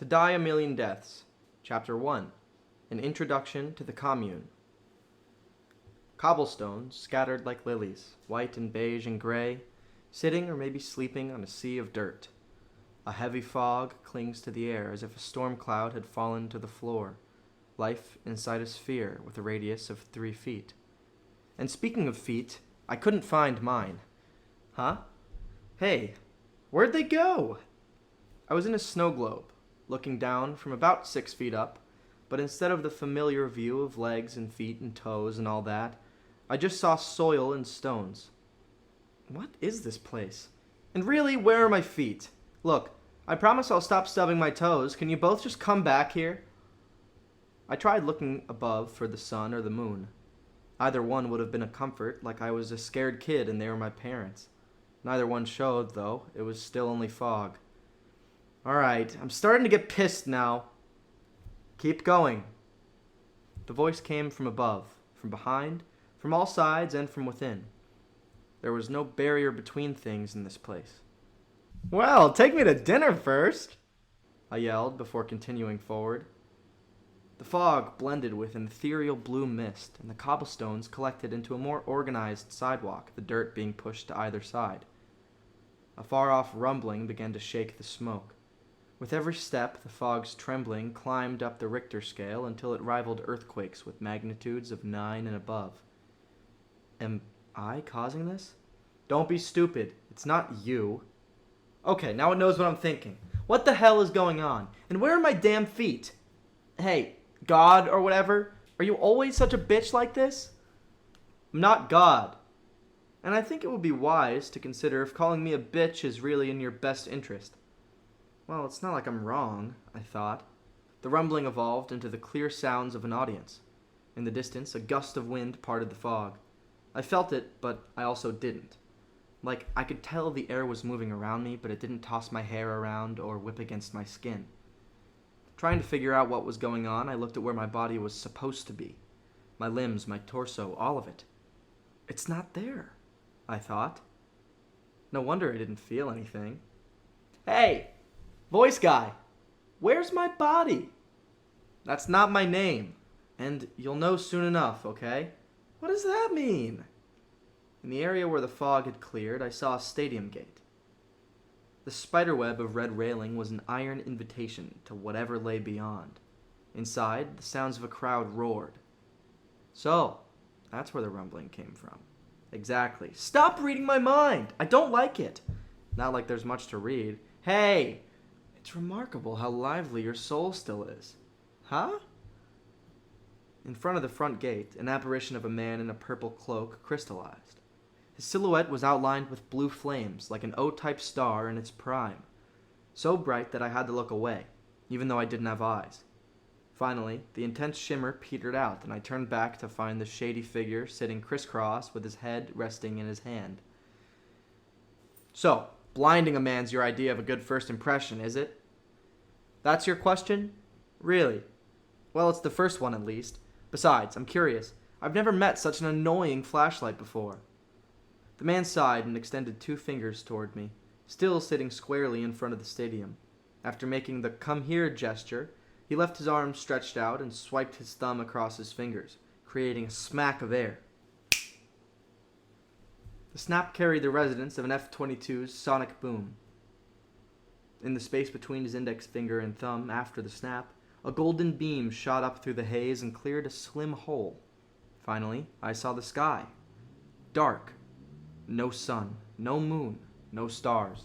To Die a Million Deaths, Chapter 1, An Introduction to the Commune. Cobblestones scattered like lilies, white and beige and gray, sitting or maybe sleeping on a sea of dirt. A heavy fog clings to the air as if a storm cloud had fallen to the floor, life inside a sphere with a radius of 3 feet. And speaking of feet, I couldn't find mine. Huh? Hey, where'd they go? I was in a snow globe, looking down from about 6 feet up, but instead of the familiar view of legs and feet and toes and all that, I just saw soil and stones. What is this place? And really, where are my feet? Look, I promise I'll stop stubbing my toes. Can you both just come back here? I tried looking above for the sun or the moon. Either one would have been a comfort, like I was a scared kid and they were my parents. Neither one showed, though. It was still only fog. Alright, I'm starting to get pissed now. Keep going. The voice came from above, from behind, from all sides, and from within. There was no barrier between things in this place. Well, take me to dinner first, I yelled before continuing forward. The fog blended with an ethereal blue mist, and the cobblestones collected into a more organized sidewalk, the dirt being pushed to either side. A far-off rumbling began to shake the smoke. With every step, the fog's trembling climbed up the Richter scale until it rivaled earthquakes with magnitudes of 9 and above. Am I causing this? Don't be stupid. It's not you. Okay, now it knows what I'm thinking. What the hell is going on? And where are my damn feet? Hey, God or whatever, are you always such a bitch like this? I'm not God. And I think it would be wise to consider if calling me a bitch is really in your best interest. Well, it's not like I'm wrong, I thought. The rumbling evolved into the clear sounds of an audience. In the distance, a gust of wind parted the fog. I felt it, but I also didn't. Like, I could tell the air was moving around me, but it didn't toss my hair around or whip against my skin. Trying to figure out what was going on, I looked at where my body was supposed to be. My limbs, my torso, all of it. It's not there, I thought. No wonder I didn't feel anything. Hey! Voice guy, where's my body? That's not my name, and you'll know soon enough, okay? What does that mean? In the area where the fog had cleared, I saw a stadium gate. The spiderweb of red railing was an iron invitation to whatever lay beyond. Inside, the sounds of a crowd roared. So, that's where the rumbling came from. Exactly. Stop reading my mind! I don't like it. Not like there's much to read. Hey! It's remarkable how lively your soul still is. Huh? In front of the front gate, an apparition of a man in a purple cloak crystallized. His silhouette was outlined with blue flames, like an O-type star in its prime. So bright that I had to look away, even though I didn't have eyes. Finally, the intense shimmer petered out, and I turned back to find the shady figure sitting crisscross with his head resting in his hand. So, blinding a man's your idea of a good first impression, is it? That's your question? Really? Well, it's the first one at least. Besides, I'm curious. I've never met such an annoying flashlight before. The man sighed and extended 2 fingers toward me, still sitting squarely in front of the stadium. After making the come here gesture, he left his arms stretched out and swiped his thumb across his fingers, creating a smack of air. The snap carried the resonance of an F-22's sonic boom. In the space between his index finger and thumb after the snap, a golden beam shot up through the haze and cleared a slim hole. Finally, I saw the sky. Dark. No sun, no moon, no stars.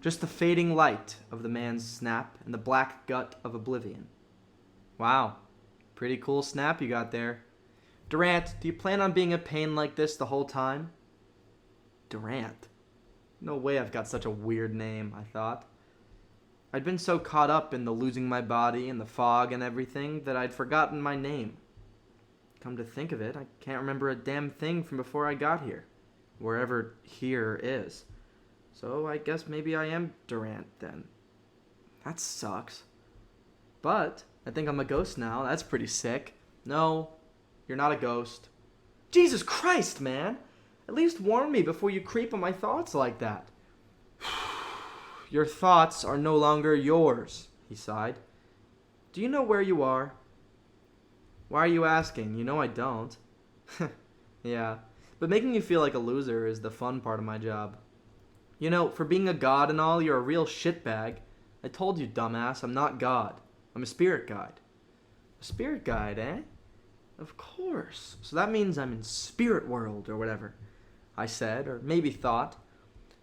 Just the fading light of the man's snap and the black gut of oblivion. Wow, pretty cool snap you got there. Durante, do you plan on being a pain like this the whole time? Durante. No way I've got such a weird name, I thought. I'd been so caught up in the losing my body and the fog and everything that I'd forgotten my name. Come to think of it, I can't remember a damn thing from before I got here. Wherever here is. So I guess maybe I am Durante then. That sucks. But I think I'm a ghost now. That's pretty sick. No, you're not a ghost. Jesus Christ, man! At least warn me before you creep on my thoughts like that. Your thoughts are no longer yours, he he sighed. Do you know where you are? Why are you asking? You know I don't. Yeah, but making you feel like a loser is the fun part of my job. You know, for being a god and all, you're a real shitbag. I told you, dumbass, I'm not God. I'm a spirit guide. A spirit guide, eh? Of course. So that means I'm in spirit world or whatever, I said, or maybe thought.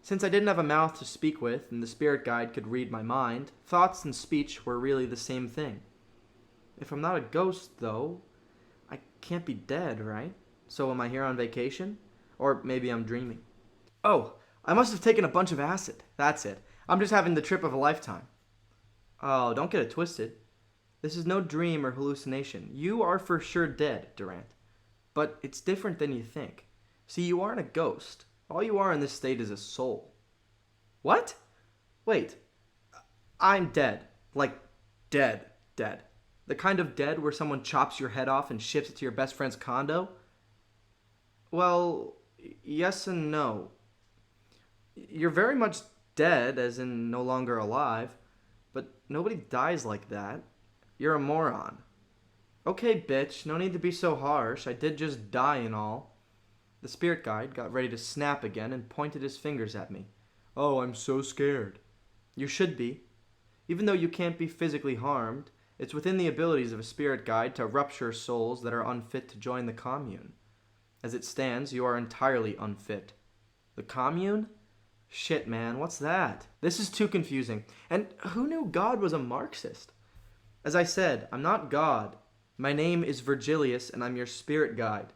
Since I didn't have a mouth to speak with and the spirit guide could read my mind, thoughts and speech were really the same thing. If I'm not a ghost, though, I can't be dead, right? So am I here on vacation? Or maybe I'm dreaming. Oh, I must have taken a bunch of acid. That's it. I'm just having the trip of a lifetime. Oh, don't get it twisted. This is no dream or hallucination. You are for sure dead, Durante. But it's different than you think. See, you aren't a ghost. All you are in this state is a soul. What? Wait. I'm dead. Like, dead. Dead. The kind of dead where someone chops your head off and ships it to your best friend's condo? Well, yes and no. You're very much dead, as in no longer alive, but nobody dies like that. You're a moron. Okay, bitch, no need to be so harsh. I did just die and all. The spirit guide got ready to snap again and pointed his fingers at me. Oh, I'm so scared. You should be. Even though you can't be physically harmed, it's within the abilities of a spirit guide to rupture souls that are unfit to join the Commune. As it stands, you are entirely unfit. The Commune? Shit, man, what's that? This is too confusing. And who knew God was a Marxist? As I said, I'm not God. My name is Vergilius, and I'm your spirit guide.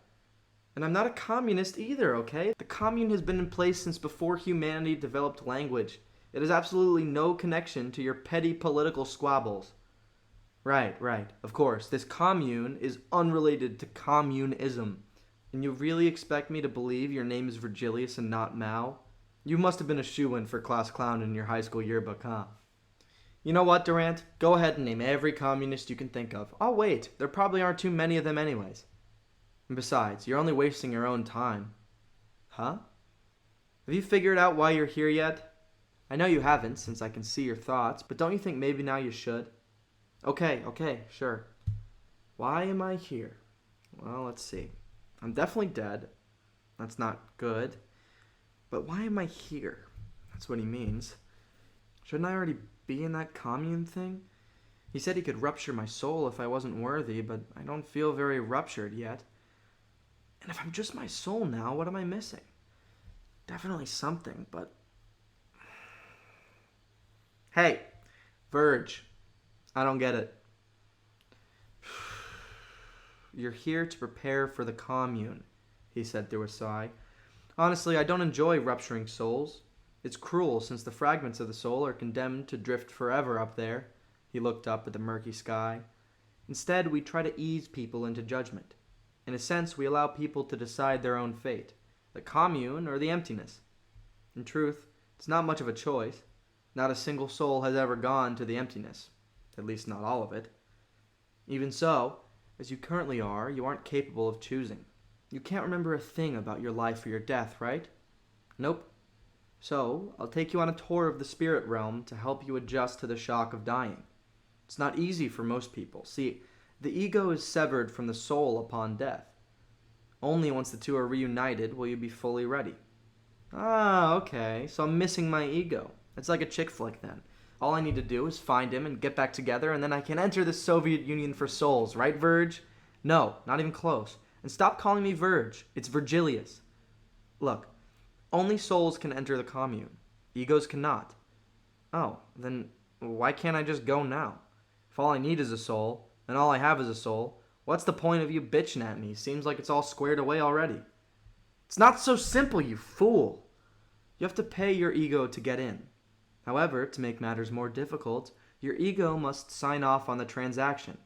And I'm not a communist either, okay? The Commune has been in place since before humanity developed language. It has absolutely no connection to your petty political squabbles. Right. Of course, this Commune is unrelated to communism. And you really expect me to believe your name is Vergilius and not Mao? You must have been a shoo-in for class clown in your high school yearbook, huh? You know what, Durante? Go ahead and name every communist you can think of. I'll wait. There probably aren't too many of them anyways. And besides, you're only wasting your own time. Huh? Have you figured out why you're here yet? I know you haven't, since I can see your thoughts, but don't you think maybe now you should? Okay, sure. Why am I here? Well, let's see. I'm definitely dead. That's not good. But why am I here? That's what he means. Shouldn't I already be in that commune thing? He said he could rupture my soul if I wasn't worthy, but I don't feel very ruptured yet. And if I'm just my soul now, what am I missing? Definitely something, but... Hey, Verge. I don't get it. You're here to prepare for the commune, he said through a sigh. Honestly, I don't enjoy rupturing souls. It's cruel, since the fragments of the soul are condemned to drift forever up there. He looked up at the murky sky. Instead, we try to ease people into judgment. In a sense, we allow people to decide their own fate, the commune or the emptiness. In truth, it's not much of a choice. Not a single soul has ever gone to the emptiness, at least not all of it. Even so, as you currently are, you aren't capable of choosing. You can't remember a thing about your life or your death, right? Nope. So, I'll take you on a tour of the spirit realm to help you adjust to the shock of dying. It's not easy for most people. See, the ego is severed from the soul upon death. Only once the two are reunited will you be fully ready. Ah, okay, so I'm missing my ego. It's like a chick flick then. All I need to do is find him and get back together, and then I can enter the Soviet Union for souls, right, Verge? No, not even close. And stop calling me Verge. It's Vergilius. Look, only souls can enter the commune. Egos cannot. Oh, then why can't I just go now? If all I need is a soul, and all I have is a soul, what's the point of you bitching at me? Seems like it's all squared away already. It's not so simple, you fool. You have to pay your ego to get in. However, to make matters more difficult, your ego must sign off on the transaction.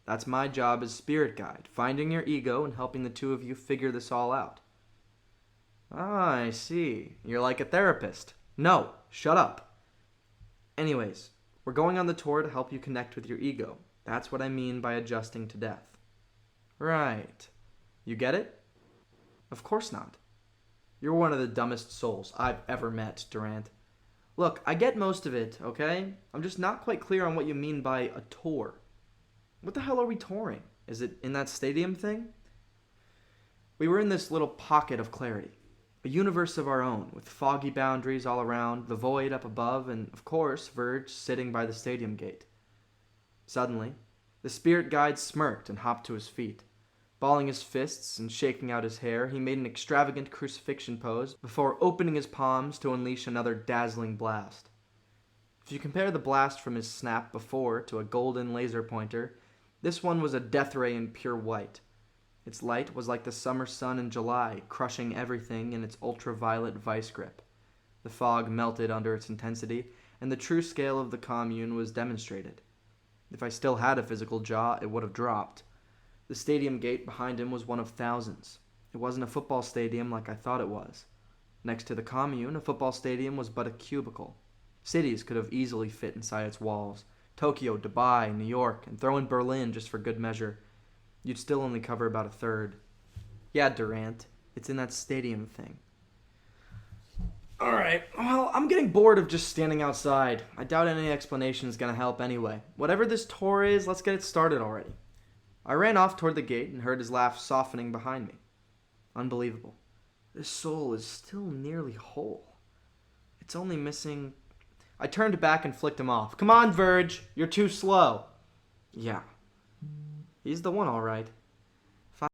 That's my job as spirit guide, finding your ego and helping the two of you figure this all out. Ah, I see. You're like a therapist. No, shut up. Anyways, we're going on the tour to help you connect with your ego. That's what I mean by adjusting to death. Right. You get it? Of course not. You're one of the dumbest souls I've ever met, Durante. Look, I get most of it, okay? I'm just not quite clear on what you mean by a tour. What the hell are we touring? Is it in that stadium thing? We were in this little pocket of clarity. A universe of our own, with foggy boundaries all around, the void up above, and, of course, Verge sitting by the stadium gate. Suddenly, the spirit guide smirked and hopped to his feet. Balling his fists and shaking out his hair, he made an extravagant crucifixion pose before opening his palms to unleash another dazzling blast. If you compare the blast from his snap before to a golden laser pointer, this one was a death ray in pure white. Its light was like the summer sun in July, crushing everything in its ultraviolet vice grip. The fog melted under its intensity, and the true scale of the commune was demonstrated. If I still had a physical jaw, it would have dropped. The stadium gate behind him was one of thousands. It wasn't a football stadium like I thought it was. Next to the commune, a football stadium was but a cubicle. Cities could have easily fit inside its walls. Tokyo, Dubai, New York, and throw in Berlin just for good measure. You'd still only cover about a third. Yeah, Durante, it's in that stadium thing. Alright, well, I'm getting bored of just standing outside. I doubt any explanation is going to help anyway. Whatever this tour is, let's get it started already. I ran off toward the gate and heard his laugh softening behind me. Unbelievable. This soul is still nearly whole. It's only missing... I turned back and flicked him off. Come on, Verge, you're too slow. Yeah. He's the one, all right.